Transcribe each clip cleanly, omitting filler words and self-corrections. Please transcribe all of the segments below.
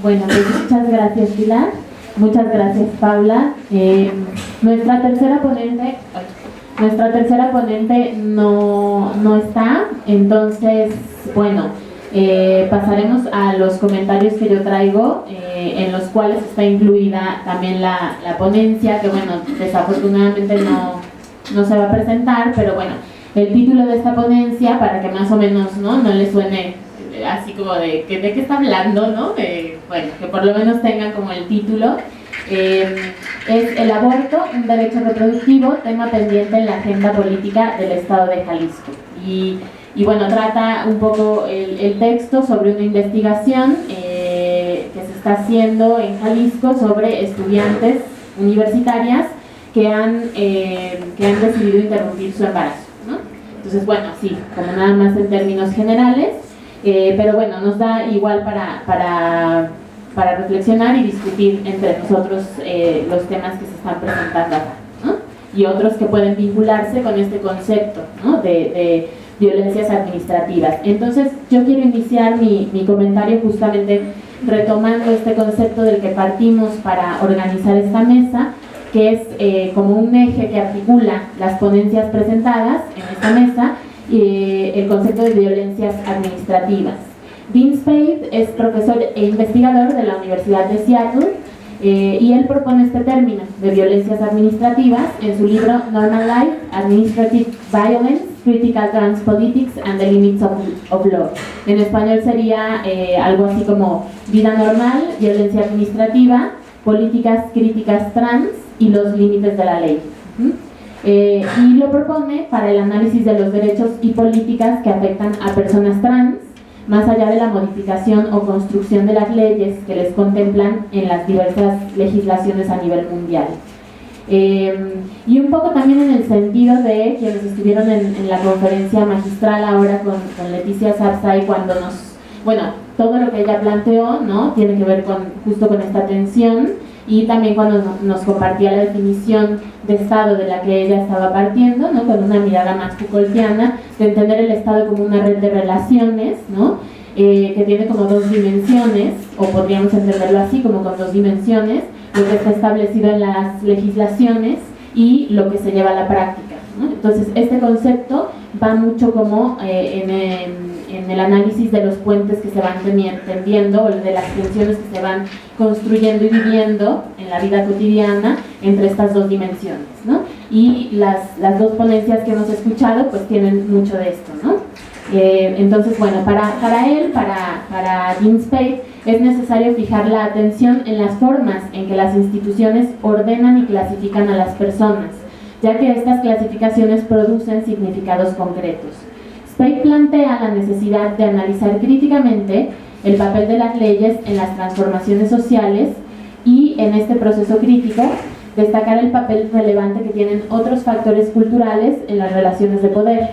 Bueno, pues muchas gracias, Pilar. Muchas gracias, Paula. Nuestra tercera ponente no está, entonces, bueno, pasaremos a los comentarios que yo traigo, en los cuales está incluida también la ponencia, que bueno, desafortunadamente no se va a presentar, pero bueno, el título de esta ponencia, para que más o menos no le suene así como de qué está hablando, ¿no? Bueno, que por lo menos tengan como el título. Es el aborto, un derecho reproductivo, tema pendiente en la agenda política del Estado de Jalisco. Y bueno, trata un poco el texto sobre una investigación que se está haciendo en Jalisco sobre estudiantes universitarias que han decidido interrumpir su embarazo, ¿no? Entonces, bueno, sí, como nada más en términos generales, pero bueno, nos da igual para reflexionar y discutir entre nosotros los temas que se están presentando acá, ¿no? Y otros que pueden vincularse con este concepto, ¿no? de violencias administrativas. Entonces, yo quiero iniciar mi comentario justamente retomando este concepto del que partimos para organizar esta mesa, que es como un eje que articula las ponencias presentadas en esta mesa, el concepto de violencias administrativas. Dean Spade es profesor e investigador de la Universidad de Seattle y él propone este término de violencias administrativas en su libro Normal Life, Administrative Violence, Critical Transpolitics and the Limits of Law. En español sería algo así como vida normal, violencia administrativa, políticas críticas trans y los límites de la ley. Y lo propone para el análisis de los derechos y políticas que afectan a personas trans, más allá de la modificación o construcción de las leyes que les contemplan en las diversas legislaciones a nivel mundial. Y un poco también en el sentido de quienes estuvieron en la conferencia magistral ahora con Leticia Sapsay, cuando todo lo que ella planteó, ¿no? Tiene que ver justo con esta tensión, y también cuando nos compartía la definición de Estado de la que ella estaba partiendo, ¿no? Con una mirada más Foucaultiana, de entender el Estado como una red de relaciones, ¿no? Que tiene como dos dimensiones, o podríamos entenderlo así, como con dos dimensiones, lo que está establecido en las legislaciones y lo que se lleva a la práctica, ¿no? Entonces, este concepto va mucho como en el análisis de los puentes que se van tendiendo, o de las tensiones que se van construyendo y viviendo en la vida cotidiana entre estas dos dimensiones, ¿no? Y las dos ponencias que hemos escuchado pues tienen mucho de esto, ¿no? Entonces, bueno, para Dean Spade es necesario fijar la atención en las formas en que las instituciones ordenan y clasifican a las personas, ya que estas clasificaciones producen significados concretos. Spade plantea la necesidad de analizar críticamente el papel de las leyes en las transformaciones sociales y, en este proceso crítico, destacar el papel relevante que tienen otros factores culturales en las relaciones de poder,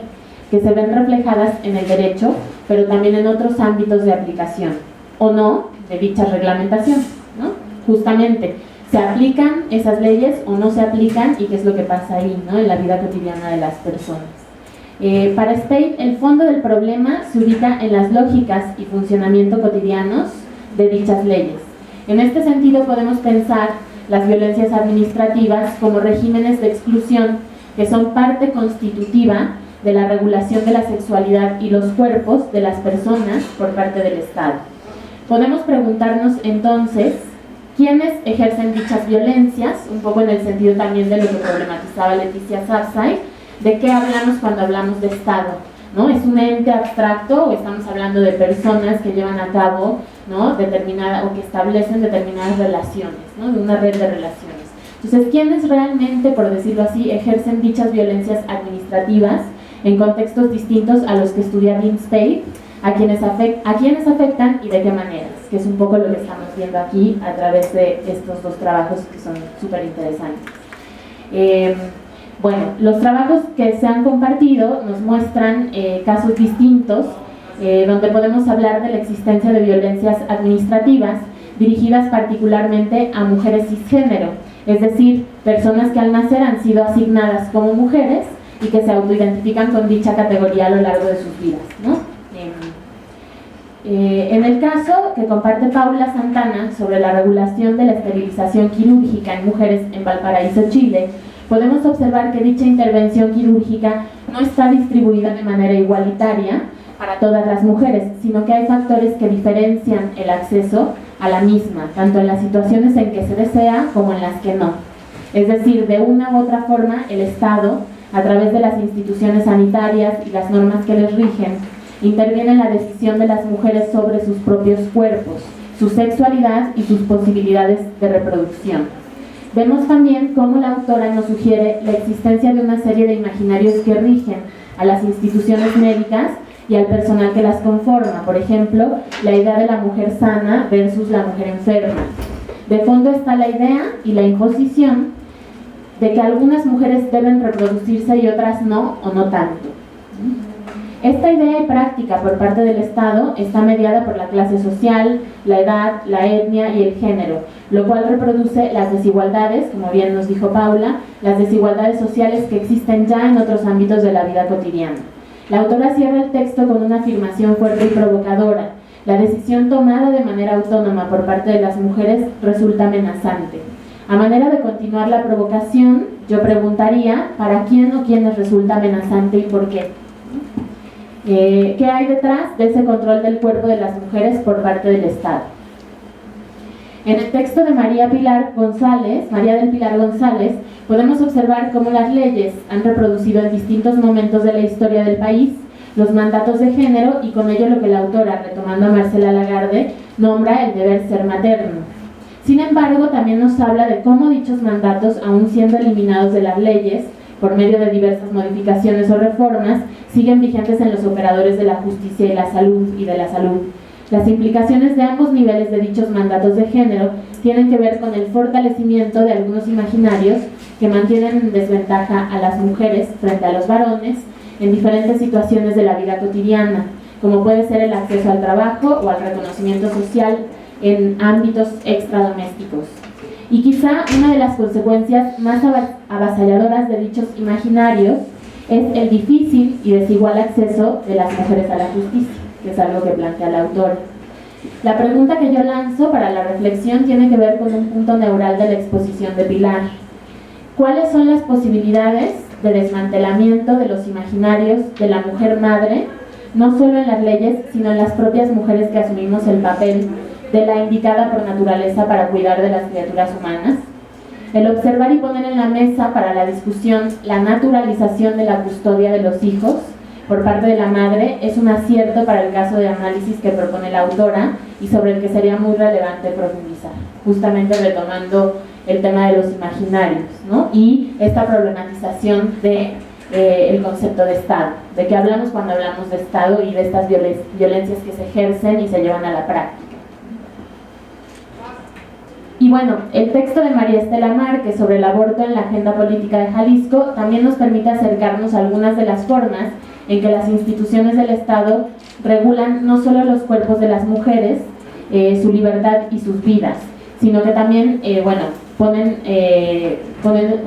que se ven reflejadas en el derecho, pero también en otros ámbitos de aplicación, o no, de dicha reglamentación, ¿no? Justamente, ¿se aplican esas leyes o no se aplican? ¿Y qué es lo que pasa ahí, ¿no? En la vida cotidiana de las personas? Para Spade, el fondo del problema se ubica en las lógicas y funcionamiento cotidianos de dichas leyes. En este sentido, podemos pensar las violencias administrativas como regímenes de exclusión que son parte constitutiva de la regulación de la sexualidad y los cuerpos de las personas por parte del Estado. Podemos preguntarnos entonces, ¿quiénes ejercen dichas violencias? Un poco en el sentido también de lo que problematizaba Leticia Sapsay. ¿De qué hablamos cuando hablamos de Estado? ¿No? ¿Es un ente abstracto o estamos hablando de personas que llevan a cabo, ¿no? o que establecen determinadas relaciones, ¿no? De una red de relaciones? Entonces, ¿quiénes realmente, por decirlo así, ejercen dichas violencias administrativas en contextos distintos a los que estudia Dean Spade? ¿A quiénes afectan y de qué maneras? Que es un poco lo que estamos viendo aquí a través de estos dos trabajos que son súper interesantes. Bueno, los trabajos que se han compartido nos muestran casos distintos donde podemos hablar de la existencia de violencias administrativas dirigidas particularmente a mujeres cisgénero, es decir, personas que al nacer han sido asignadas como mujeres y que se autoidentifican con dicha categoría a lo largo de sus vidas, ¿no? En el caso que comparte Paula Santana sobre la regulación de la esterilización quirúrgica en mujeres en Valparaíso, Chile, podemos observar que dicha intervención quirúrgica no está distribuida de manera igualitaria para todas las mujeres, sino que hay factores que diferencian el acceso a la misma, tanto en las situaciones en que se desea como en las que no. Es decir, de una u otra forma, el Estado, a través de las instituciones sanitarias y las normas que les rigen, interviene en la decisión de las mujeres sobre sus propios cuerpos, su sexualidad y sus posibilidades de reproducción. Vemos también cómo la autora nos sugiere la existencia de una serie de imaginarios que rigen a las instituciones médicas y al personal que las conforma. Por ejemplo, la idea de la mujer sana versus la mujer enferma. De fondo está la idea y la imposición de que algunas mujeres deben reproducirse y otras no, o no tanto. Esta idea y práctica por parte del Estado está mediada por la clase social, la edad, la etnia y el género, lo cual reproduce las desigualdades, como bien nos dijo Paula, las desigualdades sociales que existen ya en otros ámbitos de la vida cotidiana. La autora cierra el texto con una afirmación fuerte y provocadora. La decisión tomada de manera autónoma por parte de las mujeres resulta amenazante. A manera de continuar la provocación, yo preguntaría, ¿para quién o quiénes resulta amenazante y por qué? ¿Qué hay detrás de ese control del cuerpo de las mujeres por parte del Estado? En el texto de María del Pilar González, podemos observar cómo las leyes han reproducido en distintos momentos de la historia del país los mandatos de género y con ello lo que la autora, retomando a Marcela Lagarde, nombra el deber ser materno. Sin embargo, también nos habla de cómo dichos mandatos, aun siendo eliminados de las leyes, por medio de diversas modificaciones o reformas, siguen vigentes en los operadores de la justicia y de la salud. Las implicaciones de ambos niveles de dichos mandatos de género tienen que ver con el fortalecimiento de algunos imaginarios que mantienen en desventaja a las mujeres frente a los varones en diferentes situaciones de la vida cotidiana, como puede ser el acceso al trabajo o al reconocimiento social en ámbitos extradomésticos. Y quizá una de las consecuencias más avasalladoras de dichos imaginarios es el difícil y desigual acceso de las mujeres a la justicia, que es algo que plantea la autora. La pregunta que yo lanzo para la reflexión tiene que ver con un punto neural de la exposición de Pilar. ¿Cuáles son las posibilidades de desmantelamiento de los imaginarios de la mujer madre, no solo en las leyes, sino en las propias mujeres que asumimos el papel de la indicada por naturaleza para cuidar de las criaturas humanas? El observar y poner en la mesa para la discusión la naturalización de la custodia de los hijos por parte de la madre es un acierto para el caso de análisis que propone la autora y sobre el que sería muy relevante profundizar, justamente retomando el tema de los imaginarios, ¿no? Y esta problematización de el concepto de Estado, de qué hablamos cuando hablamos de Estado y de estas violencias que se ejercen y se llevan a la práctica. Y bueno, el texto de María Estela Márquez sobre el aborto en la agenda política de Jalisco también nos permite acercarnos a algunas de las formas en que las instituciones del Estado regulan no solo los cuerpos de las mujeres, su libertad y sus vidas, sino que también, ponen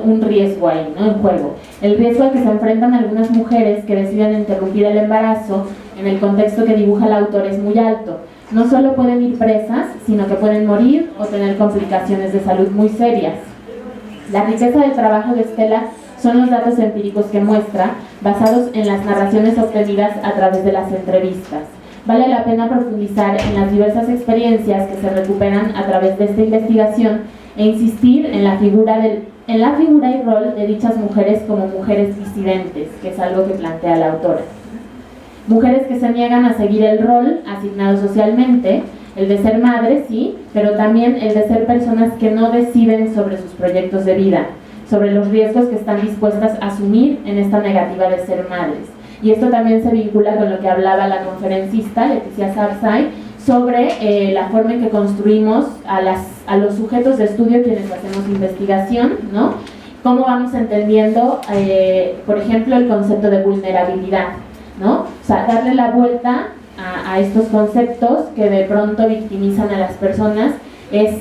un riesgo ahí, ¿no?, en juego. El riesgo al que se enfrentan algunas mujeres que deciden interrumpir el embarazo en el contexto que dibuja el autor es muy alto. No solo pueden ir presas, sino que pueden morir o tener complicaciones de salud muy serias. La riqueza del trabajo de Estela son los datos empíricos que muestra, basados en las narraciones obtenidas a través de las entrevistas. Vale la pena profundizar en las diversas experiencias que se recuperan a través de esta investigación e insistir en la figura y rol de dichas mujeres como mujeres disidentes, que es algo que plantea la autora. Mujeres que se niegan a seguir el rol asignado socialmente, el de ser madres, sí, pero también el de ser personas que no deciden sobre sus proyectos de vida, sobre los riesgos que están dispuestas a asumir en esta negativa de ser madres. Y esto también se vincula con lo que hablaba la conferencista Leticia Sapsay sobre la forma en que construimos a los sujetos de estudio quienes hacemos investigación, ¿no? Cómo vamos entendiendo, por ejemplo, el concepto de vulnerabilidad, ¿no? O sea, darle la vuelta a estos conceptos que de pronto victimizan a las personas es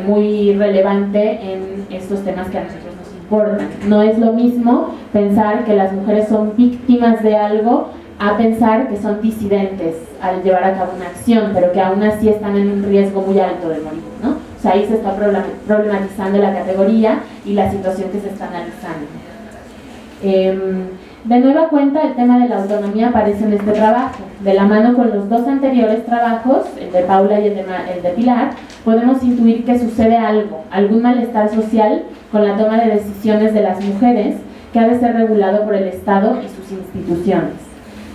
muy relevante en estos temas que a nosotros nos importan. No es lo mismo pensar que las mujeres son víctimas de algo a pensar que son disidentes al llevar a cabo una acción, pero que aún así están en un riesgo muy alto de morir, ¿no? O sea, ahí se está problematizando la categoría y la situación que se está analizando. De nueva cuenta, el tema de la autonomía aparece en este trabajo. De la mano con los dos anteriores trabajos, el de Paula y el de Pilar, podemos intuir que sucede algo, algún malestar social con la toma de decisiones de las mujeres que ha de ser regulado por el Estado y sus instituciones.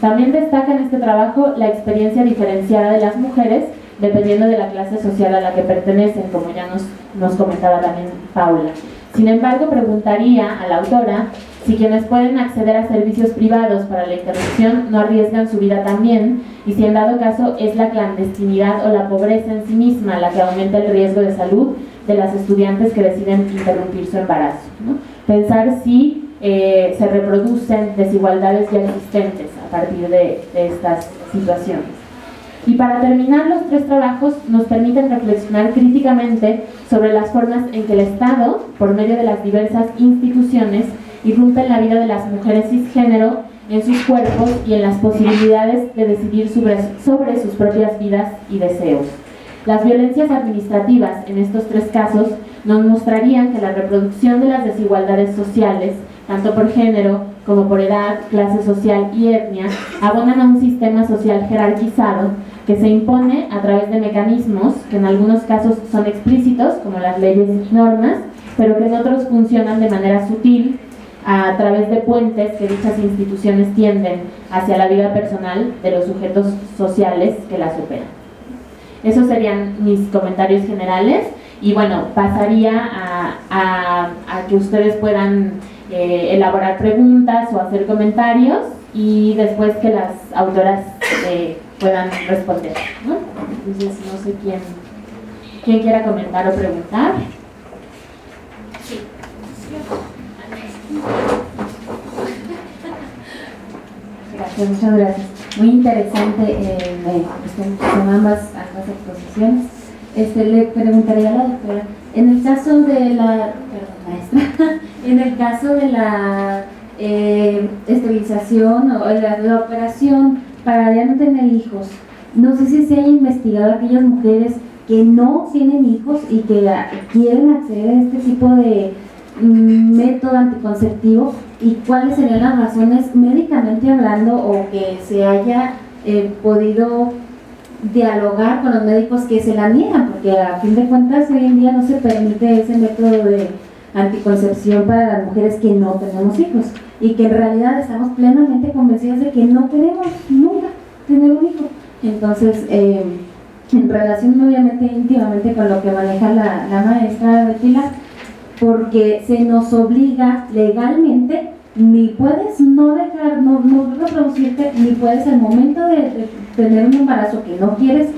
También destaca en este trabajo la experiencia diferenciada de las mujeres dependiendo de la clase social a la que pertenecen, como ya nos comentaba también Paula. Sin embargo, preguntaría a la autora si quienes pueden acceder a servicios privados para la interrupción no arriesgan su vida también, y si en dado caso es la clandestinidad o la pobreza en sí misma la que aumenta el riesgo de salud de las estudiantes que deciden interrumpir su embarazo, ¿no? Pensar si se reproducen desigualdades ya existentes a partir de estas situaciones. Y para terminar, los tres trabajos nos permiten reflexionar críticamente sobre las formas en que el Estado, por medio de las diversas instituciones, irrumpe en la vida de las mujeres cisgénero, en sus cuerpos y en las posibilidades de decidir sobre sus propias vidas y deseos. Las violencias administrativas en estos tres casos nos mostrarían que la reproducción de las desigualdades sociales, tanto por género como por edad, clase social y etnia, abonan a un sistema social jerarquizado que se impone a través de mecanismos que en algunos casos son explícitos, como las leyes y normas, pero que en otros funcionan de manera sutil, a través de puentes que dichas instituciones tienden hacia la vida personal de los sujetos sociales que las operan. Esos serían mis comentarios generales y bueno, pasaría a que ustedes puedan elaborar preguntas o hacer comentarios y después que las autoras puedan responder, ¿no? Entonces no sé quién quiera comentar o preguntar. Sí. Gracias, muchas gracias. Muy interesante son ambas exposiciones. Le preguntaría a la doctora, en el caso de la maestra, en el caso de la esterilización o la operación para ya no tener hijos, no sé si se haya investigado a aquellas mujeres que no tienen hijos y que quieren acceder a este tipo de método anticonceptivo y cuáles serían las razones médicamente hablando o que se haya podido dialogar con los médicos que se la niegan, porque a fin de cuentas hoy en día no se permite ese método de anticoncepción para las mujeres que no tenemos hijos y que en realidad estamos plenamente convencidas de que no queremos nunca tener un hijo. Entonces, en relación obviamente íntimamente con lo que maneja la maestra de Pilar, porque se nos obliga legalmente, ni puedes no dejar, no reproducirte, ni puedes al momento de tener un embarazo que no quieres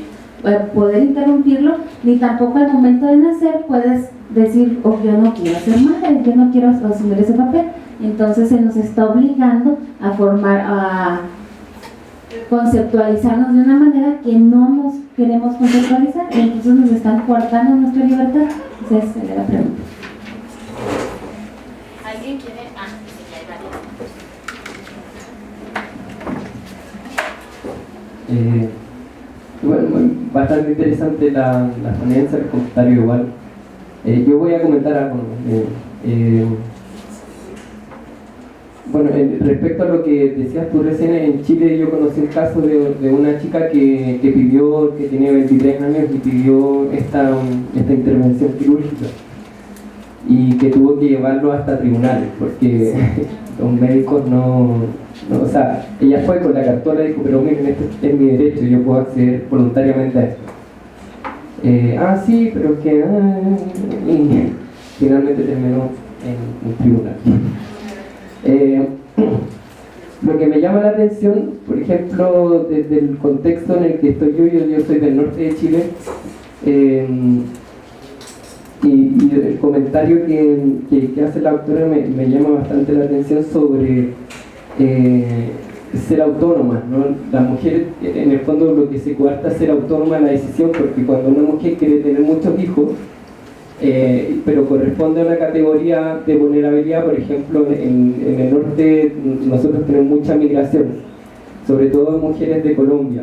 poder interrumpirlo, ni tampoco al momento de nacer puedes decir, oh, yo no quiero ser madre, yo no quiero asumir ese papel. Entonces se nos está obligando a conceptualizarnos de una manera que no nos queremos conceptualizar, y entonces nos están coartando nuestra libertad. Esa es la pregunta. ¿Alguien quiere? Sí, hay varios. Bueno, bastante interesante la ponencia, el comentario igual. Yo voy a comentar algo. Bueno, respecto a lo que decías tú recién, en Chile yo conocí un caso de una chica que pidió, que tenía 23 años y pidió esta intervención quirúrgica y que tuvo que llevarlo hasta tribunales porque los médicos no, o sea, ella fue con la cartola y dijo, pero miren, este es mi derecho, yo puedo acceder voluntariamente a esto. Sí, pero que... y finalmente terminó en un tribunal. Lo que me llama la atención, por ejemplo, desde el contexto en el que estoy yo soy del norte de Chile, y el comentario que hace la autora me llama bastante la atención sobre ser autónoma, ¿no? La mujer, en el fondo, lo que se coarta es ser autónoma en la decisión, porque cuando una mujer quiere tener muchos hijos, pero corresponde a una categoría de vulnerabilidad, por ejemplo, en el norte nosotros tenemos mucha migración sobre todo mujeres de Colombia,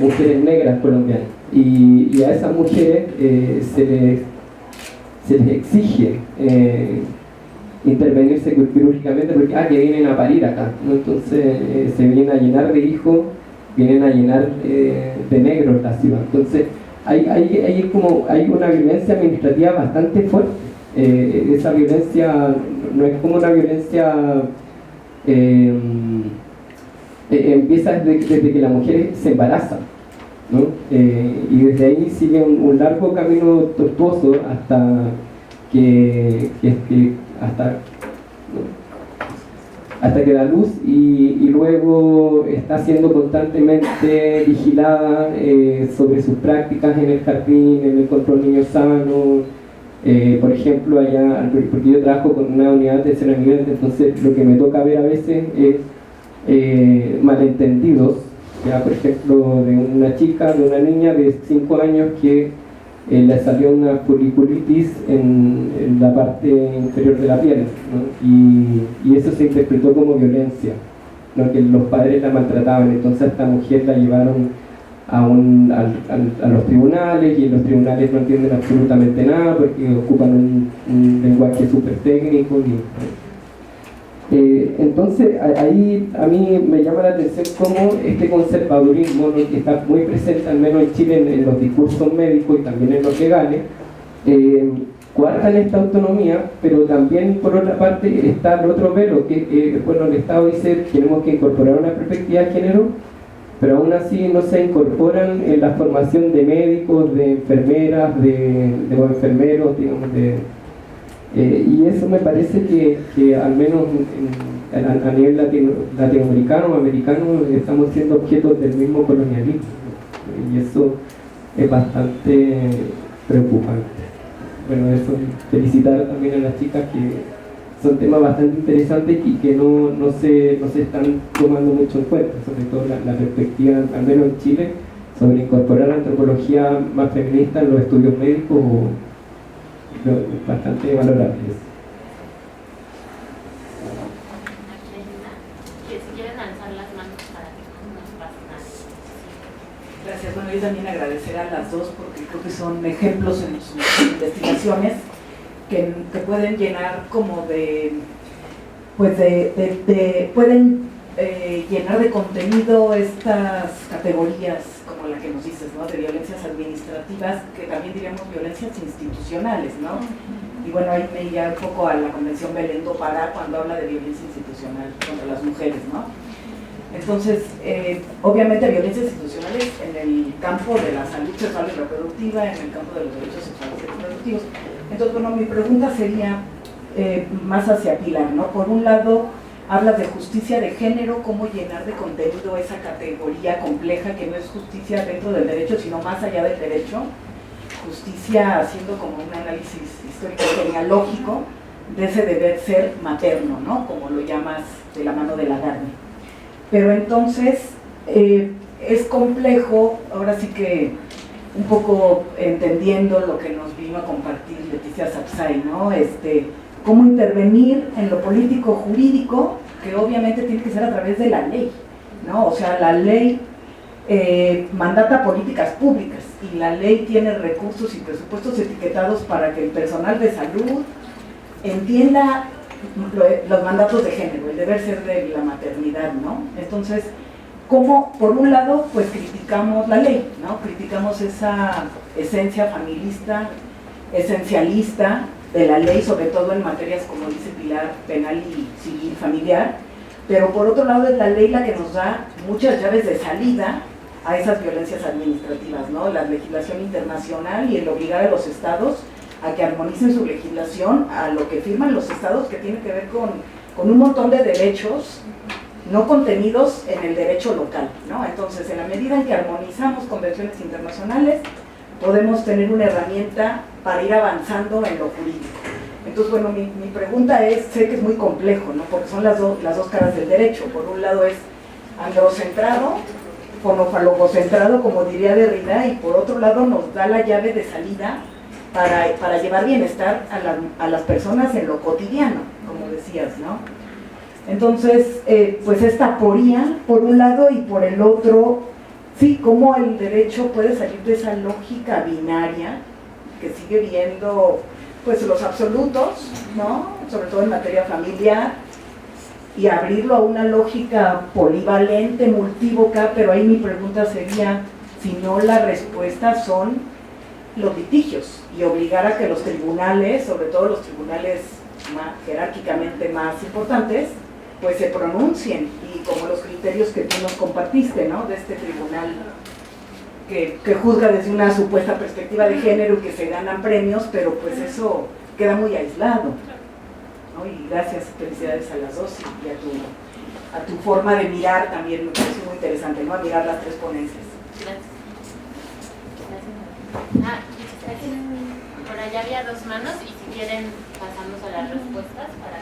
mujeres negras colombianas. Y a esas mujeres se les exige intervenirse quirúrgicamente porque que vienen a parir acá, ¿no? Entonces se vienen a llenar de hijos, vienen a llenar de negros la ciudad. Entonces hay una violencia administrativa bastante fuerte. Esa violencia no es como una violencia empieza desde que la mujer se embaraza, ¿no? Y desde ahí sigue un largo camino tortuoso hasta hasta que da luz y luego está siendo constantemente vigilada sobre sus prácticas en el jardín, en el control niño sano. Por ejemplo, allá, porque yo trabajo con una unidad de atención al migrante, entonces lo que me toca ver a veces es malentendidos, ya, por ejemplo, de una chica, de una niña de 5 años que le salió una foliculitis en la parte inferior de la piel, ¿no? Y eso se interpretó como violencia, ¿no? Que los padres la maltrataban. Entonces a esta mujer la llevaron a los tribunales, y en los tribunales no entienden absolutamente nada porque ocupan un lenguaje súper técnico. Entonces ahí a mí me llama la atención cómo este conservadurismo, ¿no? Que está muy presente al menos en Chile en los discursos médicos y también en los legales, coartan esta autonomía, pero también por otra parte está el otro velo que bueno, el Estado dice que tenemos que incorporar una perspectiva de género, pero aún así no se incorporan en la formación de médicos, de enfermeras, de enfermeros, digamos, y eso me parece que al menos a nivel latinoamericano o americano estamos siendo objetos del mismo colonialismo, ¿no? Y eso es bastante preocupante. Bueno, eso, felicitar también a las chicas, que son temas bastante interesantes y que no se están tomando mucho en cuenta, sobre todo la perspectiva, al menos en Chile, sobre incorporar antropología más feminista en los estudios médicos, bastante valorables. Si quieren alzar las manos para que no nos pase nada. Gracias. Bueno, yo también agradecer a las dos porque creo que son ejemplos en sus investigaciones que pueden llenar como pueden llenar de contenido estas categorías como la que nos dices, ¿no? De violencias administrativas, que también diríamos violencias institucionales, ¿no? Y bueno, ahí me iría un poco a la Convención Belén do Pará cuando habla de violencia institucional contra las mujeres, ¿no? Entonces, obviamente violencias institucionales en el campo de la salud sexual y reproductiva, en el campo de los derechos sexuales y reproductivos. Entonces, bueno, mi pregunta sería más hacia Pilar, ¿no? Por un lado, hablas de justicia de género, cómo llenar de contenido esa categoría compleja que no es justicia dentro del derecho, sino más allá del derecho, justicia haciendo como un análisis histórico genealógico de ese deber ser materno, ¿no? Como lo llamas de la mano de la Lagarde. Pero entonces es complejo, ahora sí que un poco entendiendo lo que nos vino a compartir Leticia Sapsay, ¿no? Cómo intervenir en lo político jurídico, que obviamente tiene que ser a través de la ley, ¿no? O sea, la ley mandata políticas públicas y la ley tiene recursos y presupuestos etiquetados para que el personal de salud entienda los mandatos de género, el deber ser de la maternidad, ¿no? Entonces, ¿cómo, por un lado, pues criticamos la ley, ¿no? Criticamos esa esencia familista, esencialista de la ley, sobre todo en materias, como dice Pilar, penal y civil familiar, pero por otro lado es la ley la que nos da muchas llaves de salida a esas violencias administrativas, ¿no? La legislación internacional y el obligar a los estados a que armonicen su legislación a lo que firman los estados, que tiene que ver con un montón de derechos no contenidos en el derecho local, ¿no? Entonces, en la medida en que armonizamos convenciones internacionales, podemos tener una herramienta para ir avanzando en lo jurídico. Entonces, bueno, mi pregunta es, sé que es muy complejo, ¿no? Porque son las dos caras del derecho. Por un lado es androcentrado, fonofalogocentrado, como diría Derrida, y por otro lado nos da la llave de salida para llevar bienestar a las personas en lo cotidiano, como decías, ¿no? Entonces, pues esta aporía por un lado y por el otro, sí, cómo el derecho puede salir de esa lógica binaria que sigue viendo pues los absolutos, ¿no? Sobre todo en materia familiar, y abrirlo a una lógica polivalente, multívoca, pero ahí mi pregunta sería, si no la respuesta son los litigios, y obligar a que los tribunales, sobre todo los tribunales jerárquicamente más importantes, pues se pronuncien, y como los criterios que tú nos compartiste, ¿no? De este tribunal que juzga desde una supuesta perspectiva de género y que se ganan premios, pero pues eso queda muy aislado, ¿no? Y gracias, felicidades a las dos y a tu forma de mirar también, me parece muy interesante, ¿no? A mirar las tres ponencias. Gracias. Por allá había dos manos y si quieren pasamos a las respuestas para...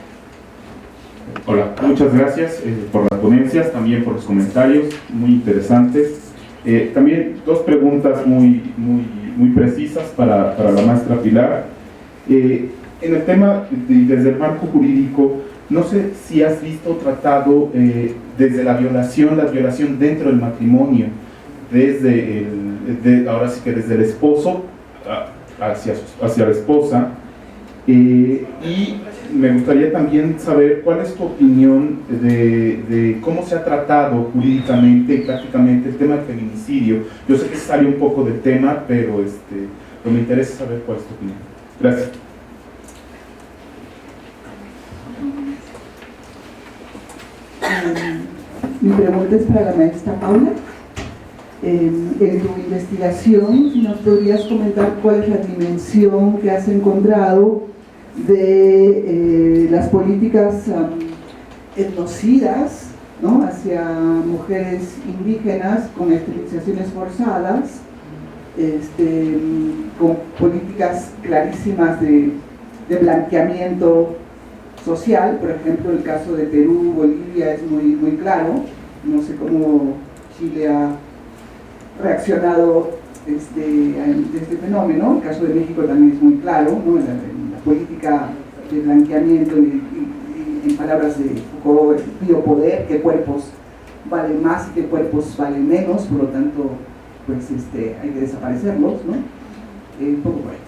Hola, muchas gracias por las ponencias, también por los comentarios, muy interesantes. También dos preguntas muy precisas para la maestra Pilar. En el tema, desde el marco jurídico, no sé si has visto o tratado desde la violación dentro del matrimonio, ahora sí que desde el esposo hacia la esposa, y me gustaría también saber cuál es tu opinión de cómo se ha tratado jurídicamente y prácticamente el tema del feminicidio. Yo sé que sale un poco del tema, pero me interesa saber cuál es tu opinión. Gracias. Mi pregunta es para la maestra Paula. En tu investigación, si nos podrías comentar cuál es la dimensión que has encontrado de las políticas etnocidas, ¿no?, hacia mujeres indígenas con esterilizaciones forzadas, con políticas clarísimas de blanqueamiento social. Por ejemplo, el caso de Perú, Bolivia es muy claro. No sé cómo Chile ha reaccionado de este fenómeno. El caso de México también es muy claro, ¿no? La política de blanqueamiento y en palabras de Foucault, el biopoder, qué cuerpos valen más y qué cuerpos valen menos, por lo tanto pues hay que desaparecerlos, ¿no? Un poco por ahí.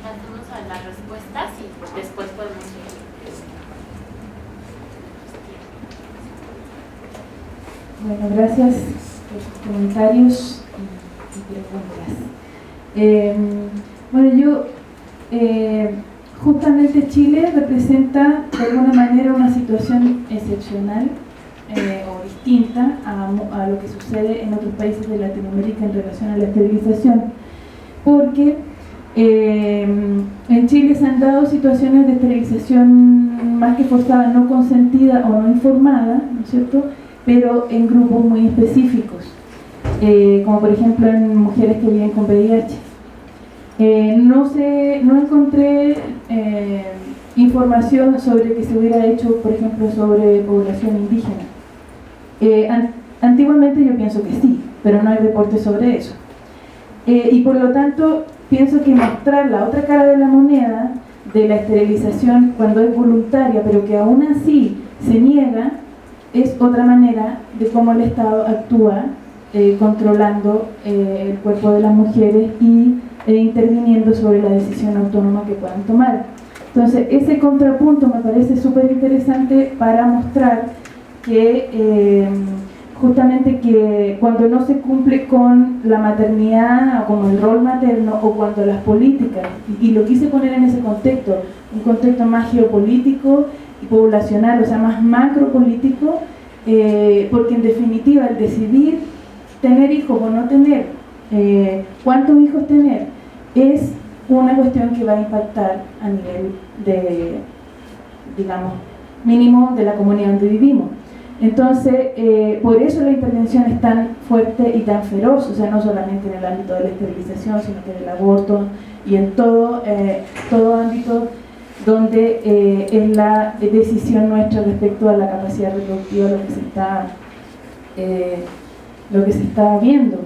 Pasamos a las respuestas y después podemos seguir. Bueno, gracias por sus comentarios y preguntas. Bueno, justamente Chile representa de alguna manera una situación excepcional o distinta a lo que sucede en otros países de Latinoamérica en relación a la esterilización, porque en Chile se han dado situaciones de esterilización más que forzada, no consentida o no informada, ¿no es cierto?, pero en grupos muy específicos, como por ejemplo en mujeres que viven con VIH. No encontré información sobre que se hubiera hecho, por ejemplo, sobre población indígena. Antiguamente yo pienso que sí, pero no hay reportes sobre eso. Y por lo tanto, pienso que mostrar la otra cara de la moneda de la esterilización cuando es voluntaria, pero que aún así se niega, es otra manera de cómo el Estado actúa controlando el cuerpo de las mujeres e interviniendo sobre la decisión autónoma que puedan tomar. Entonces, ese contrapunto me parece súper interesante para mostrar que justamente que cuando no se cumple con la maternidad o con el rol materno, o cuando las políticas, y lo quise poner en ese contexto, un contexto más geopolítico y poblacional, o sea, más macropolítico, porque en definitiva el decidir tener hijos o no tener, cuántos hijos tener, es una cuestión que va a impactar a nivel de, digamos, mínimo de la comunidad donde vivimos. Entonces, por eso la intervención es tan fuerte y tan feroz, o sea, no solamente en el ámbito de la esterilización, sino que en el aborto y en todo ámbito donde es la decisión nuestra respecto a la capacidad reproductiva lo que se está viendo.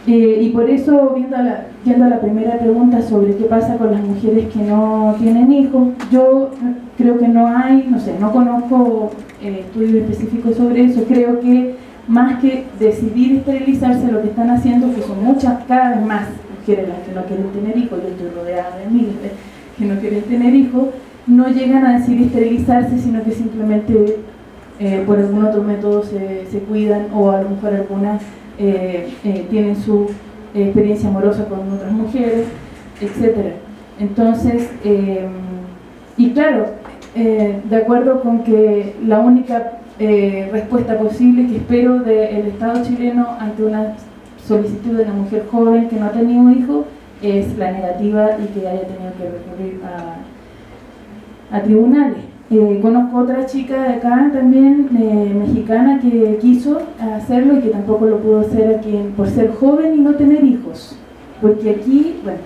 Y por eso, yendo a la primera pregunta sobre qué pasa con las mujeres que no tienen hijos, yo creo que no hay, no sé, no conozco estudios específicos sobre eso. Creo que más que decidir esterilizarse, lo que están haciendo, que son muchas, cada vez más mujeres las que no quieren tener hijos, yo estoy rodeada de miles que no quieren tener hijos, no llegan a decidir esterilizarse, sino que simplemente por algún otro método se cuidan, o a lo mejor algunas tienen su experiencia amorosa con otras mujeres, etc. Entonces, y claro, de acuerdo con que la única respuesta posible que espero del Estado chileno ante una solicitud de una mujer joven que no ha tenido hijos es la negativa y que haya tenido que recurrir a tribunales. Conozco otra chica de acá también, mexicana, que quiso hacerlo y que tampoco lo pudo hacer aquí por ser joven y no tener hijos, porque aquí, bueno,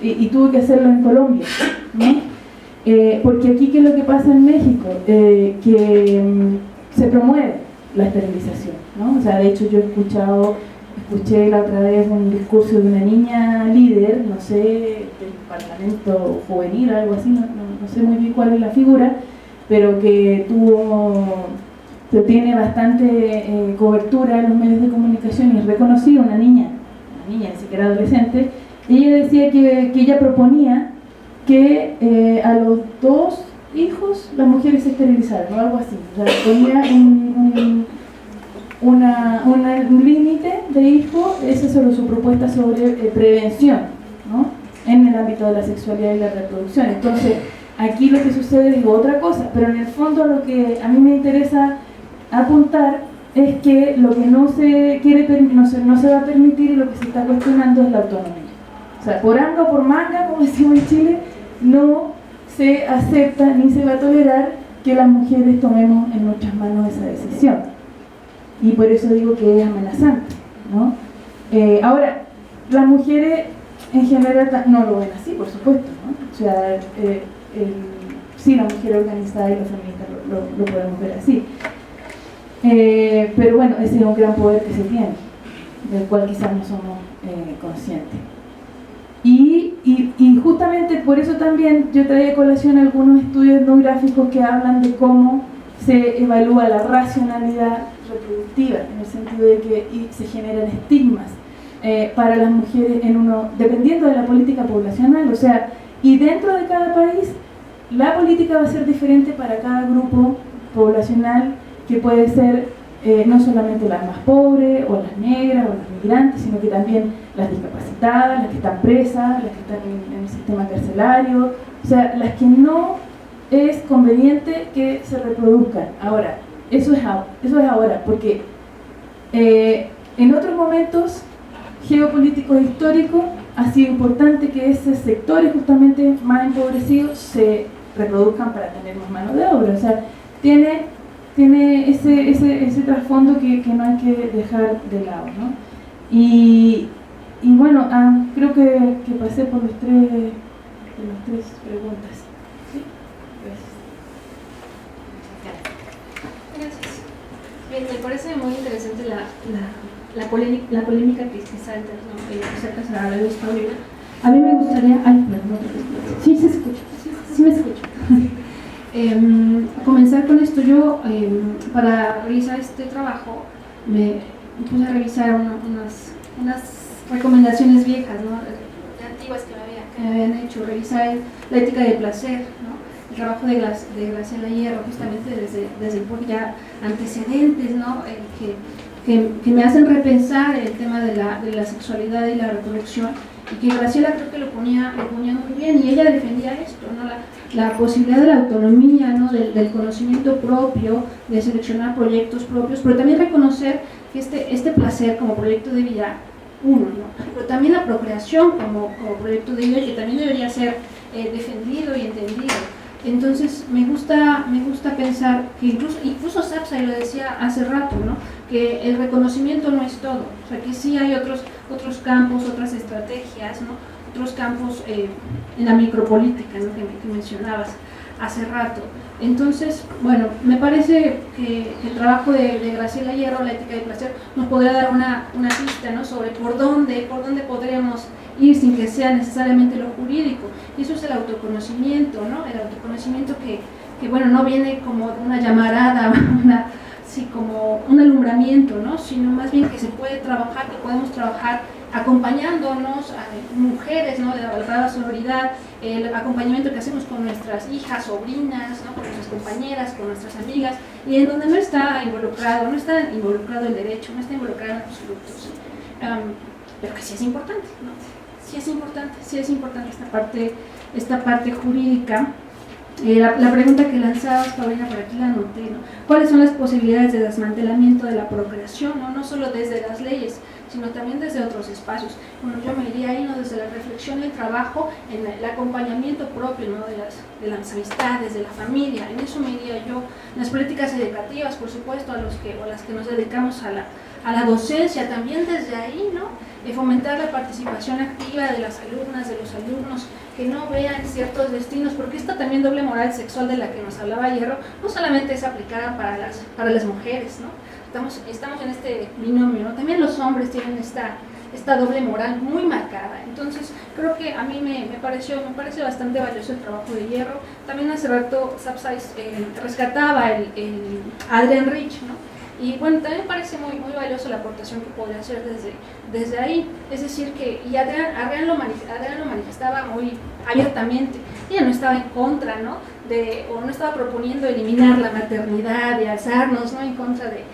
y tuvo que hacerlo en Colombia, ¿no? Porque aquí, ¿qué es lo que pasa en México? Que se promueve la esterilización, ¿no? O sea, de hecho yo escuché la otra vez un discurso de una niña líder, no sé, del Parlamento Juvenil, algo así, no sé muy bien cuál es la figura, pero que tiene bastante cobertura en los medios de comunicación y es reconocida, una niña, ni siquiera adolescente. Ella decía que ella proponía que a los 2 hijos las mujeres se esterilizaran, o algo así. O sea, ponía un límite de hijos. Esa es solo su propuesta sobre prevención, ¿no?, en el ámbito de la sexualidad y la reproducción. Entonces, aquí lo que sucede es otra cosa, pero en el fondo lo que a mí me interesa apuntar es que lo que no se va a permitir y lo que se está cuestionando es la autonomía. O sea, por anga o por manga, como decimos en Chile, no se acepta ni se va a tolerar que las mujeres tomemos en nuestras manos esa decisión. Y por eso digo que es amenazante, ¿no? Ahora, las mujeres en general no lo ven así, por supuesto, ¿no? O sea, sí, la mujer organizada y la feminista lo podemos ver así. Pero bueno, ese es un gran poder que se tiene, del cual quizás no somos conscientes. Y justamente por eso también yo traía a colación algunos estudios etnográficos que hablan de cómo se evalúa la racionalidad reproductiva, en el sentido de que se generan estigmas para las mujeres dependiendo de la política poblacional, o sea, y dentro de cada país la política va a ser diferente para cada grupo poblacional, que puede ser no solamente las más pobres, o las negras, o las migrantes, sino que también las discapacitadas, las que están presas, las que están en el sistema carcelario, o sea, las que no es conveniente que se reproduzcan. Ahora, eso es ahora, porque en otros momentos geopolíticos históricos ha sido importante que esos sectores justamente más empobrecidos se reproduzcan para tener más mano de obra. O sea, tiene ese trasfondo que no hay que dejar de lado, ¿no? Y bueno, creo que pasé por las tres preguntas. ¿Sí? Gracias. Bien, me parece muy interesante la polémica que salta, ¿no? Acerca de la luz taurina. A mí me gustaría... Ay, perdón, sí se escucha, sí me escucho. Comenzar con esto. Yo, para realizar este trabajo, me puse a revisar unas recomendaciones viejas, ¿no?, antiguas que me habían hecho. Revisar la ética del placer, ¿no?, el trabajo de Graciela Hierro, justamente desde ya antecedentes, ¿no?, que me hacen repensar el tema de la sexualidad y la reproducción, y que Graciela creo que lo ponía muy bien, y ella defendía esto, ¿no?, la posibilidad de la autonomía, ¿no?, del conocimiento propio, de seleccionar proyectos propios, pero también reconocer que este placer como proyecto de vida, ¿no?, pero también la procreación como proyecto de vida, que también debería ser defendido y entendido. Entonces me gusta pensar que incluso Sapsay lo decía hace rato, ¿no?, que el reconocimiento no es todo, o sea, que sí hay otros campos, otras estrategias, ¿no?, otros campos en la micropolítica, ¿no?, que mencionabas hace rato. Entonces, bueno, me parece que el trabajo de Graciela Hierro, La ética del placer, nos podría dar una pista, ¿no?, sobre por dónde podremos ir sin que sea necesariamente lo jurídico. Y eso es el autoconocimiento, ¿no? El autoconocimiento que bueno, no viene como una llamarada, como un alumbramiento, ¿no?, sino más bien que se puede trabajar, que podemos trabajar acompañándonos a mujeres, ¿no?, la palabra sororidad, el acompañamiento que hacemos con nuestras hijas, sobrinas, ¿no?, con nuestras compañeras, con nuestras amigas, y en donde no está involucrado el derecho, no está involucrado en absolutos, pero que sí es importante, ¿no? Sí es importante esta parte jurídica. La pregunta que lanzabas, Paulina, por aquí la anoté, ¿no? ¿Cuáles son las posibilidades de desmantelamiento de la procreación, ¿no? No solo desde las leyes, sino también desde otros espacios? Bueno, yo me iría ahí, ¿no?, desde la reflexión y el trabajo, en el acompañamiento propio, ¿no?, de las amistades, de la familia. En eso me iría yo. En las políticas educativas, por supuesto, a las que nos dedicamos a la docencia, también desde ahí, ¿no?, fomentar la participación activa de las alumnas, de los alumnos, que no vean ciertos destinos, porque esta también doble moral sexual de la que nos hablaba Hierro no solamente es aplicada para las mujeres, ¿no? Estamos en este binomio, ¿no? También los hombres tienen esta doble moral muy marcada. Entonces creo que a mí me parece bastante valioso el trabajo de Hierro. También hace rato Sapsais rescataba el Adrienne Rich, ¿no? Y bueno, también me parece muy valioso la aportación que podría hacer desde ahí. Es decir, que y Adrienne lo manifestaba muy abiertamente. Ella no estaba en contra, ¿no?, o no estaba proponiendo eliminar la maternidad, de alzarnos, ¿no?, en contra de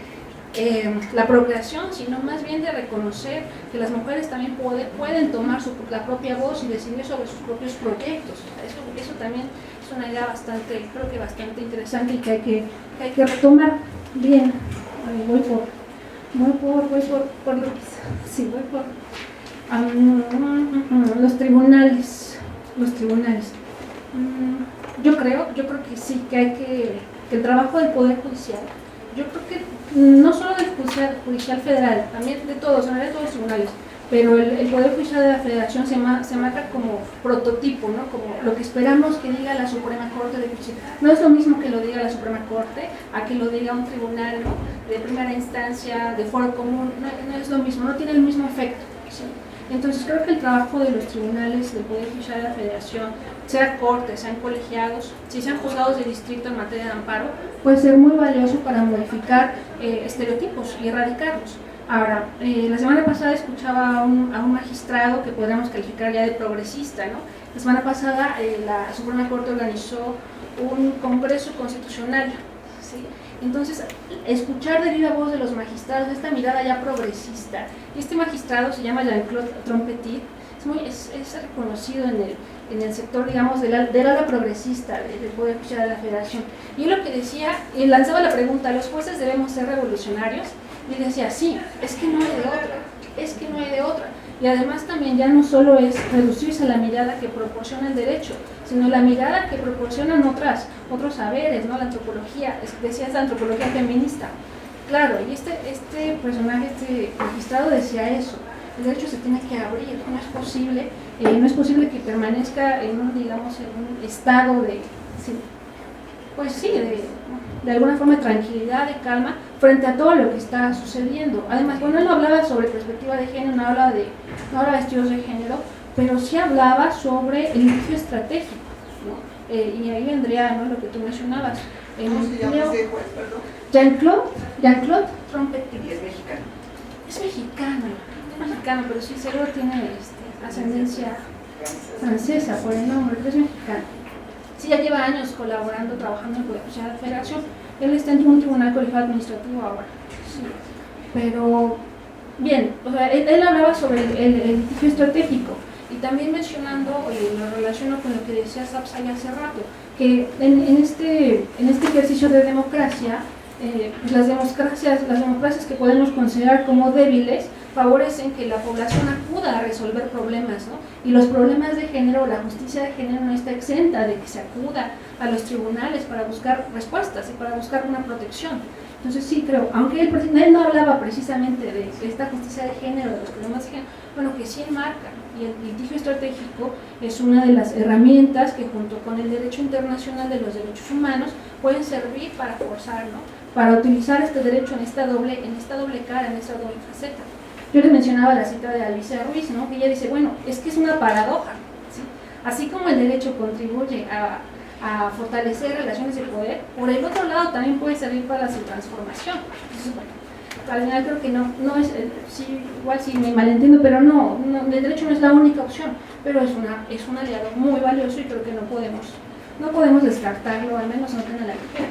la procreación, sino más bien de reconocer que las mujeres también pueden tomar la propia voz y decidir sobre sus propios proyectos. Eso también es una idea bastante interesante y que hay que retomar. Bien. Voy por Luis. Sí, voy por los tribunales. Yo creo que sí, que el trabajo del Poder Judicial, yo creo que no solo del Judicial Federal, también de todos, en realidad de todos los tribunales, pero el Poder Judicial de la Federación se marca como prototipo, ¿no?, como lo que esperamos que diga la Suprema Corte de Justicia. No es lo mismo que lo diga la Suprema Corte a que lo diga un tribunal, ¿no?, de primera instancia, de foro común, no es lo mismo, no tiene el mismo efecto, ¿sí? Entonces creo que el trabajo de los tribunales del Poder Judicial de la Federación, sea cortes, sean colegiados, si sean juzgados de distrito en materia de amparo, puede ser muy valioso para modificar estereotipos y erradicarlos. Ahora, la semana pasada escuchaba a un magistrado que podríamos calificar ya de progresista, ¿no? La semana pasada la Suprema Corte organizó un congreso constitucional, ¿sí? Entonces, escuchar de viva voz de los magistrados esta mirada ya progresista, y este magistrado se llama Jean-Claude Trompetit, es reconocido en el sector, digamos, del ala progresista del Poder Judicial de la Federación. Y lo que decía, y lanzaba la pregunta, ¿los jueces debemos ser revolucionarios? Y decía, sí, es que no hay de otra. Y además también ya no solo es reducirse a la mirada que proporciona el derecho, sino la mirada que proporcionan otros saberes, ¿no? La antropología, decías la antropología feminista. Claro, y este personaje, este magistrado decía eso, el derecho se tiene que abrir, no es posible que permanezca en un estado de alguna forma de tranquilidad, de calma, frente a todo lo que está sucediendo. Además, bueno, él no hablaba sobre perspectiva de género, no hablaba de estudios de género, pero sí hablaba sobre el litigio estratégico, ¿no? Y ahí vendría, ¿no?, lo que tú mencionabas. ¿Cómo se llama ese juez, perdón? Jean-Claude Trompetit. Y es mexicano. Es mexicano, pero sí seguro tiene ascendencia francesa por el nombre, pero es mexicano. Sí, ya lleva años colaborando, trabajando en el Poder Judicial de la Federación. Él está en un tribunal colegiado administrativo ahora. Sí. Pero, bien, o sea, él hablaba sobre el litigio estratégico, y también mencionando, lo relaciono con lo que decía Sapsay hace rato, que en este ejercicio de democracia, las democracias que podemos considerar como débiles favorecen que la población acuda a resolver problemas, ¿no? Y los problemas de género, la justicia de género no está exenta de que se acuda a los tribunales para buscar respuestas y para buscar una protección. Entonces sí creo, aunque él no hablaba precisamente de esta justicia de género, de los problemas de género, bueno, que sí enmarca, y el litigio estratégico es una de las herramientas que junto con el derecho internacional de los derechos humanos pueden servir para forzar, ¿no? Para utilizar este derecho en esta doble cara, en esta doble faceta. Yo les mencionaba la cita de Alicia Ruiz, ¿no? Que ella dice, bueno, es que es una paradoja, ¿sí? Así como el derecho contribuye a fortalecer relaciones de poder, por el otro lado también puede servir para su transformación. Entonces, bueno, al final creo que no es, sí, igual sí me malentiendo, pero no, el derecho no es la única opción, pero es un aliado muy valioso y creo que no podemos descartarlo, al menos no tener la ligera.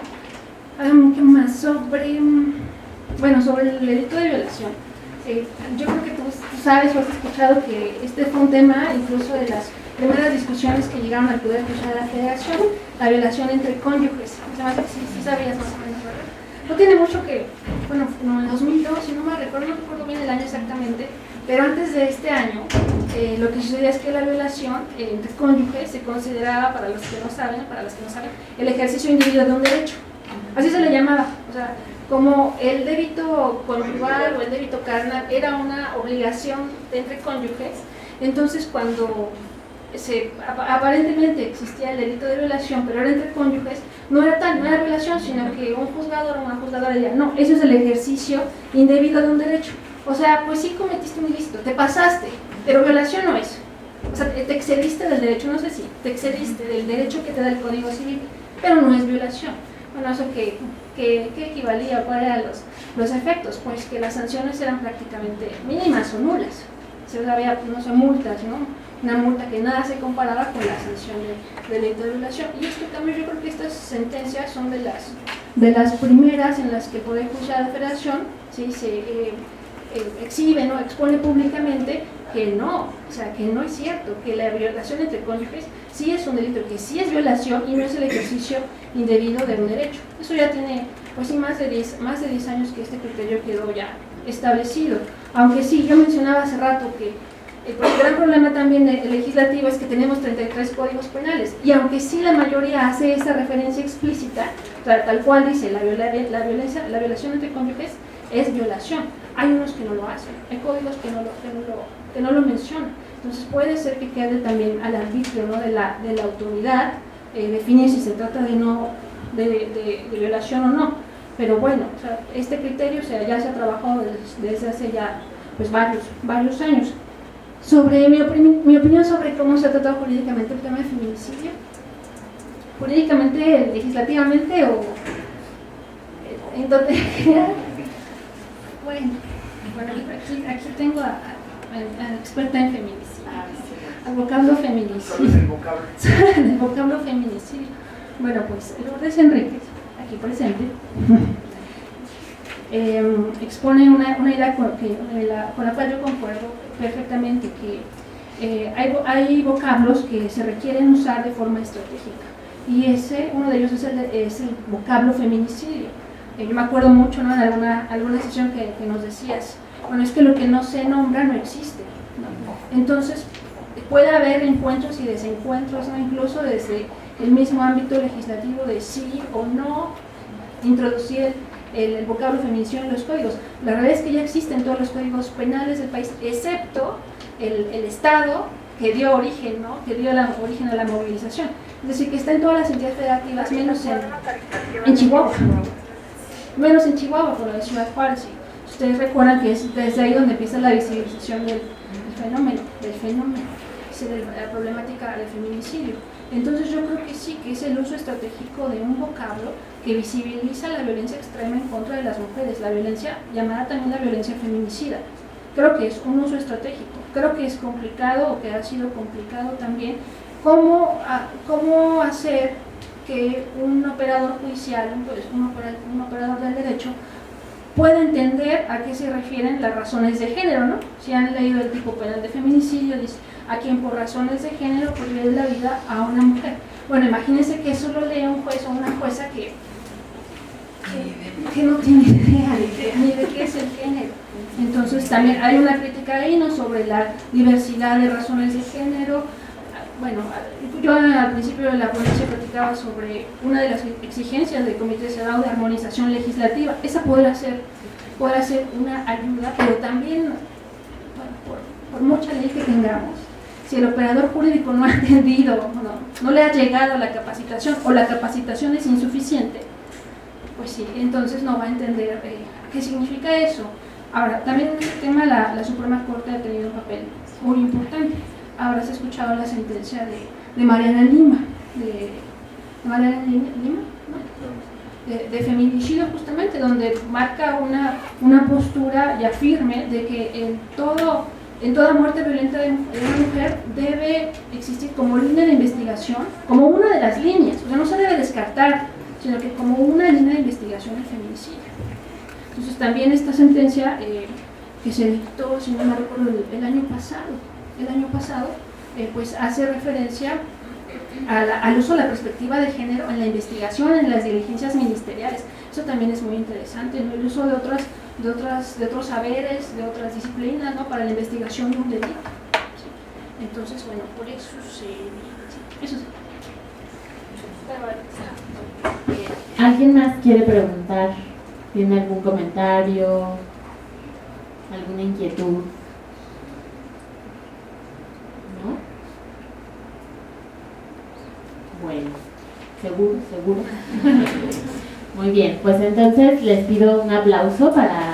¿Qué más? Sobre el delito de violación. Yo creo que tú sabes o has escuchado que este fue un tema incluso de las primeras discusiones que llegaron al Poder Judicial de la Federación, la violación entre cónyuges. Se me hace que sí sabías más o menos, ¿verdad? No tiene mucho que, bueno, en 2002, si no me recuerdo, no recuerdo bien el año exactamente, pero antes de este año, lo que sucedía es que la violación entre cónyuges se consideraba, para las que no saben, el ejercicio individual de un derecho. Así se le llamaba, o sea, como el débito conyugal o el débito carnal era una obligación entre cónyuges, entonces cuando aparentemente existía el delito de violación, pero era entre cónyuges, no era violación, sino que un juzgador o una juzgadora decía, no, eso es el ejercicio indebido de un derecho. O sea, pues sí cometiste un ilícito, te pasaste, pero violación no es. O sea, te excediste del derecho, no sé si, te excediste del derecho que te da el Código Civil, pero no es violación. Bueno, ¿eso qué equivalía? ¿Cuáles eran los efectos? Pues que las sanciones eran prácticamente mínimas o nulas. O sea, había, no sé, multas, ¿no? Una multa que nada se comparaba con la sanción del delito de violación. Y es que también yo creo que estas sentencias son de las primeras en las que el Poder Judicial de la Federación, ¿sí?, se exhibe, ¿no?, expone públicamente que no, o sea, que no es cierto, que la violación entre cónyuges sí es un delito, que sí es violación y no es el ejercicio indebido de un derecho. Eso ya tiene, pues sí, más de 10 años que este criterio quedó ya establecido. Aunque sí, yo mencionaba hace rato que el gran problema también legislativo es que tenemos 33 códigos penales, y aunque sí la mayoría hace esa referencia explícita, tal cual dice la violación entre cónyuges es violación, hay unos que no lo hacen, hay códigos que no lo mencionan. Entonces puede ser que quede también al arbitrio, ¿no?, de la autoridad definir si se trata de violación o no. Pero bueno, o sea, este criterio, o sea, ya se ha trabajado desde hace ya, pues, varios años. Sobre mi opinión sobre cómo se ha tratado jurídicamente el tema de feminicidio, jurídicamente, legislativamente o en donde bueno, aquí tengo a experta en feminicidio, al vocablo feminicidio. El vocablo feminicidio. Bueno, pues Lourdes Enríquez, aquí presente, expone una idea con la cual yo concuerdo perfectamente, que hay vocablos que se requieren usar de forma estratégica, y uno de ellos es el vocablo feminicidio. Yo me acuerdo mucho, ¿no?, en alguna sesión que nos decías, bueno, es que lo que no se nombra no existe, ¿no? Entonces puede haber encuentros y desencuentros, ¿no?, incluso desde el mismo ámbito legislativo de sí o no introducir el vocablo feminicidio en los códigos. La realidad es que ya existen todos los códigos penales del país, excepto el Estado que dio origen, ¿no?, que dio origen a la movilización. Es decir, que está en todas las entidades federativas, menos en Chihuahua. Menos en Chihuahua, por la de Ciudad Juárez. Ustedes recuerdan que es desde ahí donde empieza la visibilización del fenómeno, de la problemática del feminicidio. Entonces yo creo que sí, que es el uso estratégico de un vocablo que visibiliza la violencia extrema en contra de las mujeres, la violencia llamada también la violencia feminicida. Creo que es un uso estratégico. Creo que es complicado, o que ha sido complicado también, cómo hacer que un operador judicial, un operador del derecho, pueda entender a qué se refieren las razones de género, ¿no? Si han leído el tipo penal de feminicidio, dice a quien por razones de género prive la vida a una mujer. Bueno, imagínense que eso lo lee un juez o una jueza que no tiene idea ni de qué es el género. Entonces también hay una crítica ahí, ¿no?, sobre la diversidad de razones de género. Bueno, yo al principio de la ponencia platicaba sobre una de las exigencias del Comité Cerrado de Armonización Legislativa. Esa podrá ser una ayuda, pero también, bueno, por mucha ley que tengamos, Si el operador jurídico no ha entendido, no le ha llegado la capacitación o la capacitación es insuficiente, pues sí, entonces no va a entender qué significa eso. Ahora, también en este tema la Suprema Corte ha tenido un papel muy importante. Ahora se ha escuchado la sentencia de Mariana Lima, de feminicidio justamente, donde marca una postura ya firme de que en toda muerte violenta de una mujer debe existir como línea de investigación, como una de las líneas, o sea, no se debe descartar, sino que como una línea de investigación el feminicidio. Entonces también esta sentencia que se dictó, si no me recuerdo, el año pasado, pues hace referencia al uso de la perspectiva de género en la investigación, en las diligencias ministeriales. Eso también es muy interesante, ¿no? El uso de otros saberes, de otras disciplinas, ¿no? Para la investigación de un delito. ¿Sí? Entonces, bueno, por eso eso sí. ¿Alguien más quiere preguntar? ¿Tiene algún comentario? ¿Alguna inquietud? ¿No? Bueno, seguro. Muy bien, pues entonces les pido un aplauso para